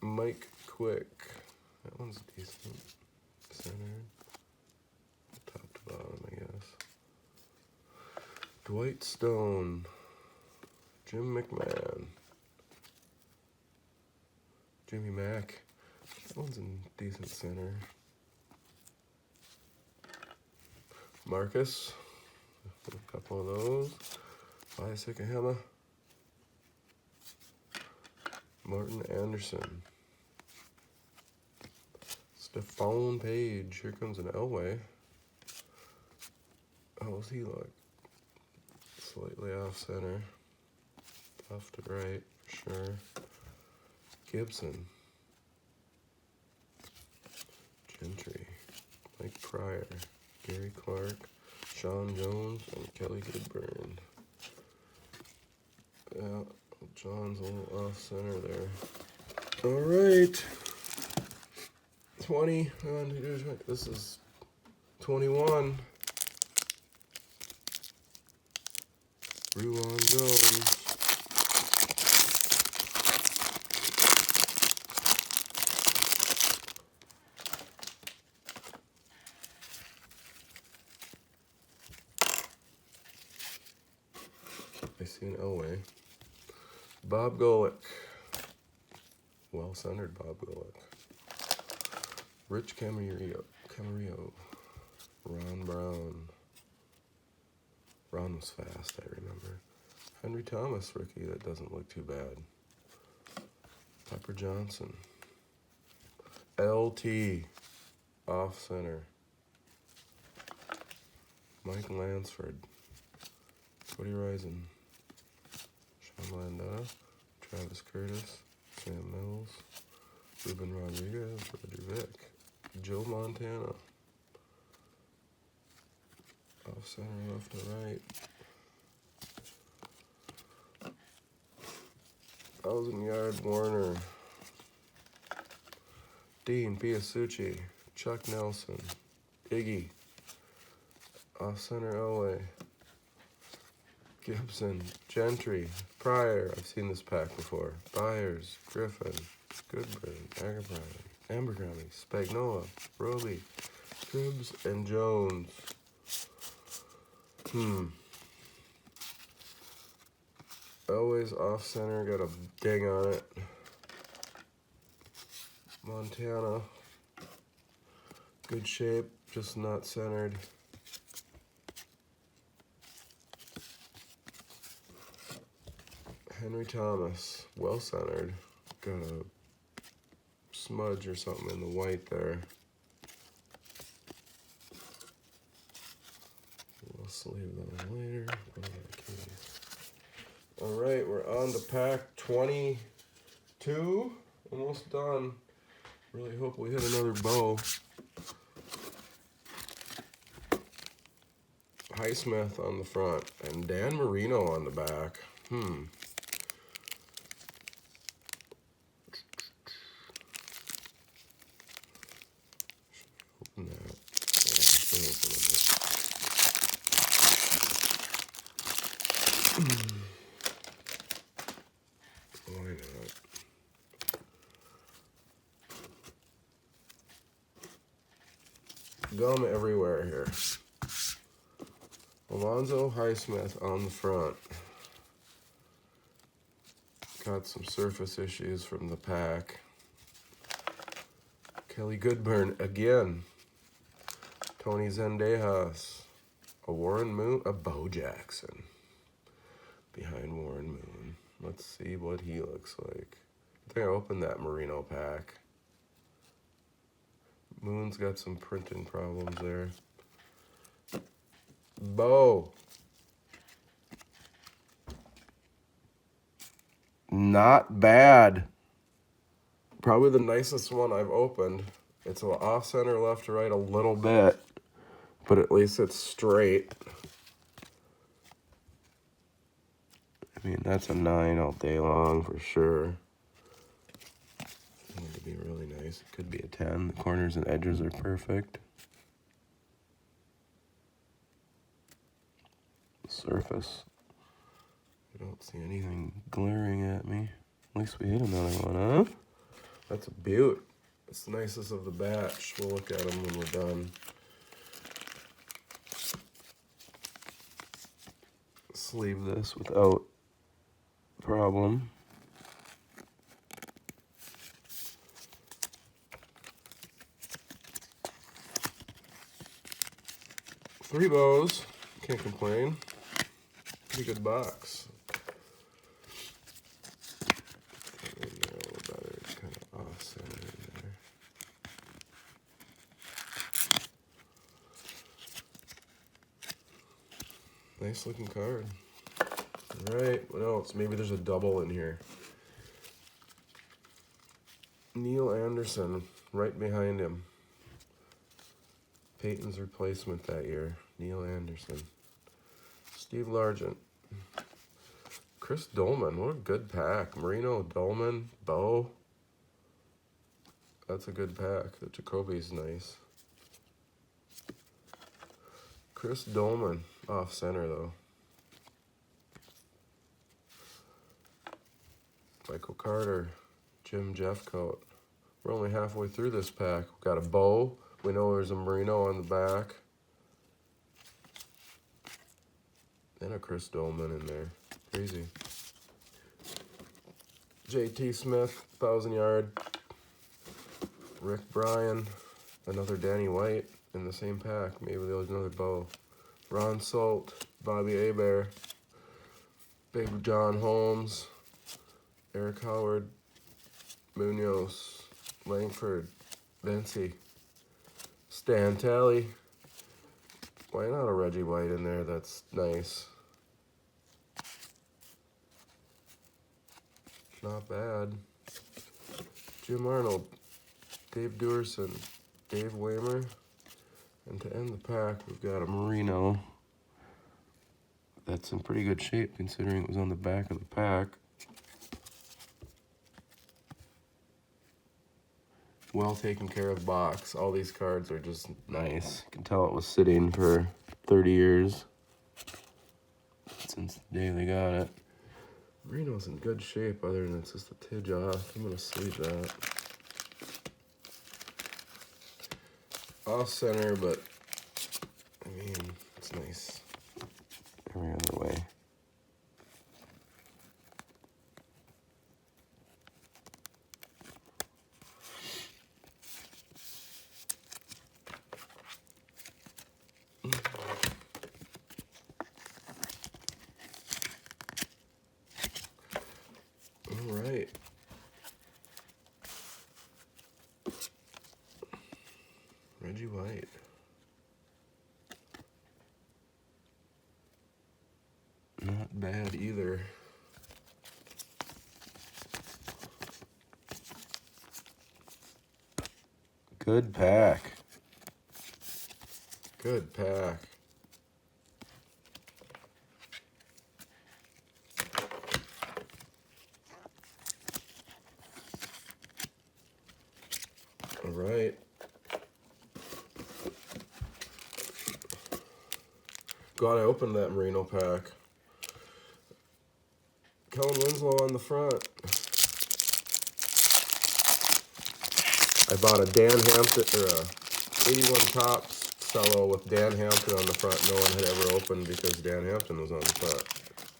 Mike Quick, that one's decent, centered, top to bottom, I guess. Dwight Stone, Jim McMahon, Jimmy Mack, that one's in decent center. Marcus, a couple of those. Isaac Hema, Martin Anderson, Stephon Page. Here comes an Elway. How's he look? Slightly off center, off to right for sure. Gibson, Gentry, Mike Pryor, Gary Clark, Sean Jones, and Kelly Goodburn. Yeah, John's a little off center there. All right, 20. This is 21. Rulon Jones. I see an Elway. Bob Golick. Well-centered Bob Golick. Rich Camarillo. Ron Brown. Ron was fast, I remember. Henry Thomas, rookie, that doesn't look too bad. Pepper Johnson. LT, off center. Mike Lansford. Cody Risen. Sean Landau. Travis Curtis. Sam Mills. Ruben Rodriguez. Roger Vick. Joe Montana. Off center, left to right. 1,000-yard Warner. Dean Piasucci. Chuck Nelson. Iggy. Off center Elway. Gibson. Gentry. Pryor. I've seen this pack before. Byers. Griffin. Goodburn. Abercrombie. Spagnola. Roby. Cribbs and Jones. Always off center, got a ding on it. Montana, Good shape, just not centered. Henry Thomas, well centered. Got a smudge or something in the white there. We'll sleeve that later. All right, we're on to pack 22. Almost done. Really hope we hit another bow. Highsmith on the front and Dan Marino on the back. Open that. Yeah, why not? Gum everywhere here. Alonzo Highsmith on the front. Got some surface issues from the pack. Kelly Goodburn again. Tony Zendejas. A Warren Moon, a Bo Jackson. Behind Warren Moon. Let's see what he looks like. I think I opened that Merino pack. Moon's got some printing problems there. Bo. Not bad. Probably the nicest one I've opened. It's off center left to right a little bit, but at least it's straight. I mean, that's a 9 all day long for sure. It's going to be really nice. It could be a 10. The corners and edges are perfect. Surface. I don't see anything glaring at me. At least we hit another one, huh? That's a beaut. It's the nicest of the batch. We'll look at them when we're done. Sleeve this without problem. Three bows. Can't complain. Pretty good box. In there a little better. It's kind of off-center in there. Nice looking card. All right, what else? Maybe there's a double in here. Neil Anderson, right behind him. Peyton's replacement that year. Neil Anderson. Steve Largent. Chris Dolman, what a good pack. Marino, Dolman, Bo. That's a good pack. The Jacoby's nice. Chris Dolman, off center though. Michael Carter, Jim Jeffcoat. We're only halfway through this pack. We've got a Bo. We know there's a Marino on the back. And a Chris Dolman in there. Crazy. JT Smith, 1,000-yard. Rick Bryan, another Danny White in the same pack. Maybe there's another Bo. Ron Salt, Bobby Hebert, Big John Holmes, Eric Howard, Munoz, Langford, Vinci, Stan Talley. Why not a Reggie White in there? That's nice. Not bad. Jim Arnold, Dave Duerson, Dave Waymer. And to end the pack, we've got a Marino. That's in pretty good shape considering it was on the back of the pack. Well taken care of box. All these cards are just nice. You can tell it was sitting for 30 years since the day they got it. Marino's in good shape other than it's just a tidge off. I'm gonna sleeve that. Off center, but I mean, it's nice every other way. Reggie White. Not bad either. Good pack. Good pack. All right. Glad I opened that Merino pack. Kellen Winslow on the front. I bought a Dan Hampton, or a 81 Topps Cello with Dan Hampton on the front. No one had ever opened because Dan Hampton was on the front.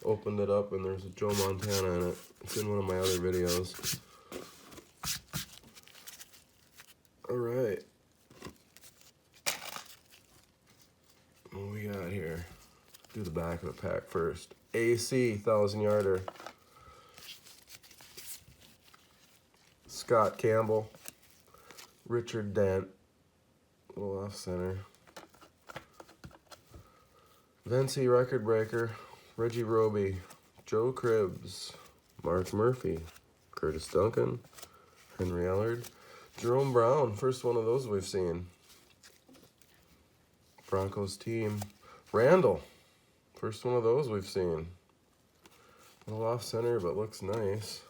Opened it up and there's a Joe Montana in it. It's in one of my other videos. All right. What we got here? Do the back of the pack first. AC 1000-yarder. Scott Campbell. Richard Dent. A little off center. Vinci record breaker. Reggie Roby. Joe Cribbs. Mark Murphy. Curtis Duncan. Henry Ellard. Jerome Brown. First one of those we've seen. Broncos team. Randall. First one of those we've seen. A little off center, but looks nice.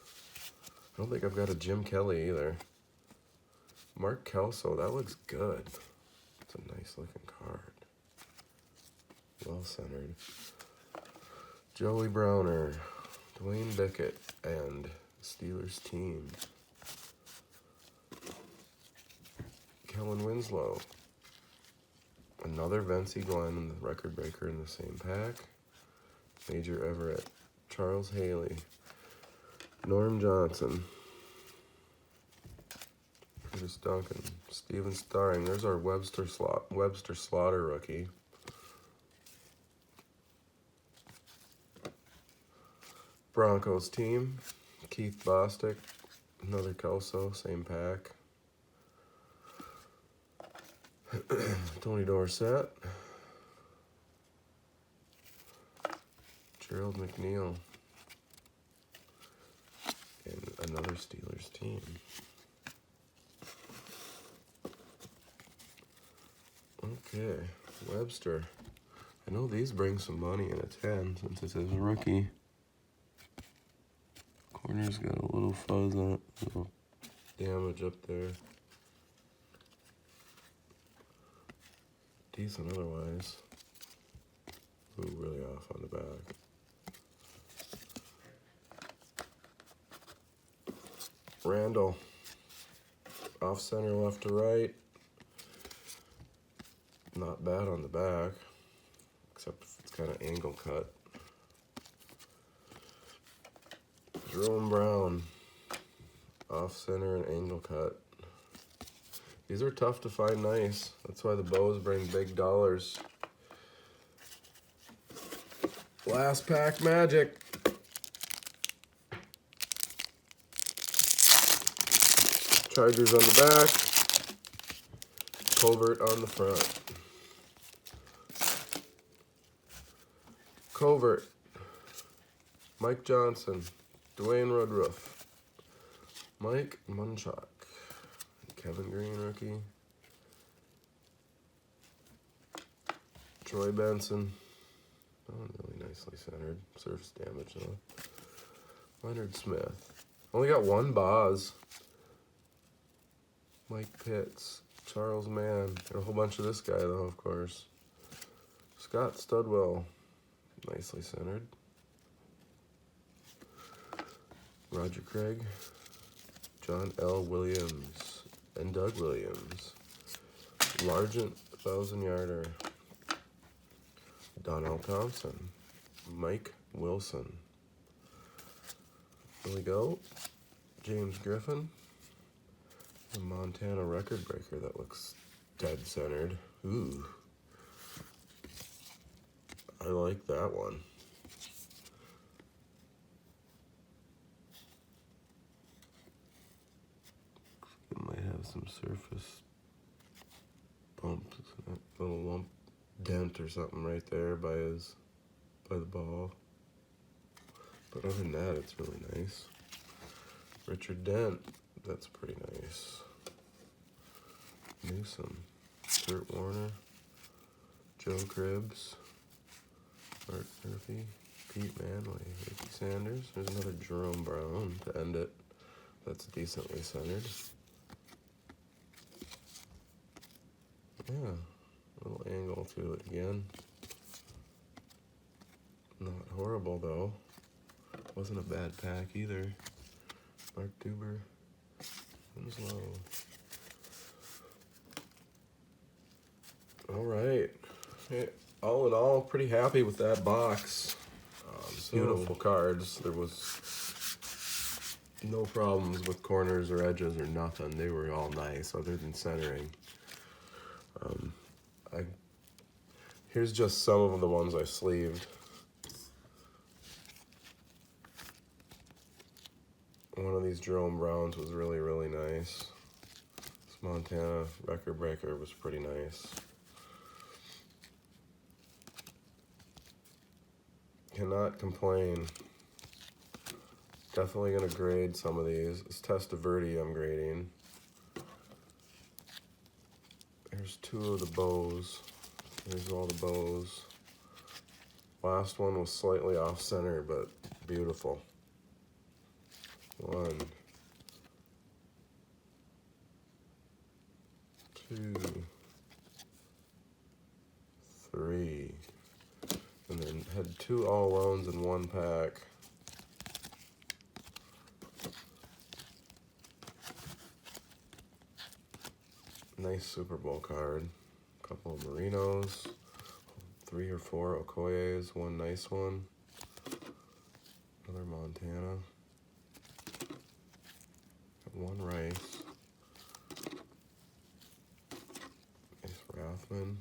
I don't think I've got a Jim Kelly either. Mark Kelso, that looks good. It's a nice looking card. Well centered. Joey Browner, Dwayne Bickett, and Steelers team. Kellen Winslow. Another Vinci Glenn in the record breaker in the same pack. Major Everett. Charles Haley. Norm Johnson. Curtis Duncan. Steven Starring. There's our Webster Slaughter rookie. Broncos team. Keith Bostic. Another Kelso. Same pack. Tony Dorsett. Gerald McNeil. And another Steelers team. Okay, Webster. I know these bring some money in a 10 since it says rookie. Corner's got a little fuzz on it, a little damage up there. Decent otherwise. Ooh, really off on the back. Randall. Off center, left to right. Not bad on the back, except it's kind of angle cut. Jerome Brown. Off center and angle cut. These are tough to find nice. That's why the bows bring big dollars. Last pack magic. Chargers on the back. Covert on the front. Covert. Mike Johnson. Dwayne Woodruff. Mike Munchak. Kevin Green rookie. Troy Benson. Oh, really nicely centered. Surface damage though. Leonard Smith. Only got one Boz. Mike Pitts. Charles Mann. And a whole bunch of this guy though, of course. Scott Studwell. Nicely centered. Roger Craig. John L. Williams. And Doug Williams. Largent 1000-yarder. Donnell Thompson. Mike Wilson. There we go. James Griffin. The Montana record breaker that looks dead centered. Ooh. I like that one. It might have some surface little lump dent or something right there by the ball. But other than that, it's really nice. Richard Dent, that's pretty nice. Newsom, Kurt Warner, Joe Cribbs, Art Murphy, Pete Manley, Ricky Sanders. There's another Jerome Brown to end it. That's decently centered. Yeah, a little angle to it again. Not horrible though. Wasn't a bad pack either. Mark Duber, Winslow. All right. Hey, all in all, pretty happy with that box. Beautiful cards. There was no problems with corners or edges or nothing. They were all nice, other than centering. Here's just some of the ones I sleeved. One of these Jerome Browns was really, really nice. This Montana record breaker was pretty nice. Cannot complain. Definitely gonna grade some of these. This Testaverde I'm grading. There's two of the bows. There's all the bows. Last one was slightly off center, but beautiful. 1, 2, 3. And then had 2 all alones in one pack. Nice Super Bowl card. A couple of Marinos. 3 or 4 Okoyes. One nice one. Another Montana. One Rice. Nice Rathman.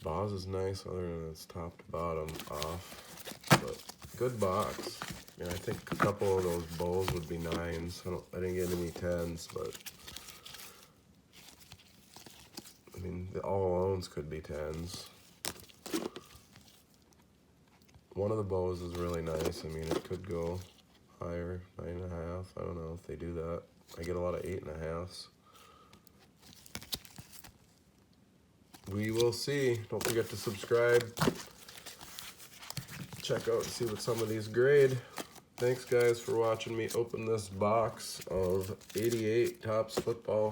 Boz is nice, other than it's top to bottom off. But good box. I mean, I think a couple of those bowls would be 9s. I didn't get any 10s, but I mean, the all alones could be 10s. One of the bows is really nice. I mean, it could go higher, 9.5. I don't know if they do that. I get a lot of 8.5s. We will see. Don't forget to subscribe. Check out and see what some of these grade. Thanks guys for watching me open this box of 88 Topps football.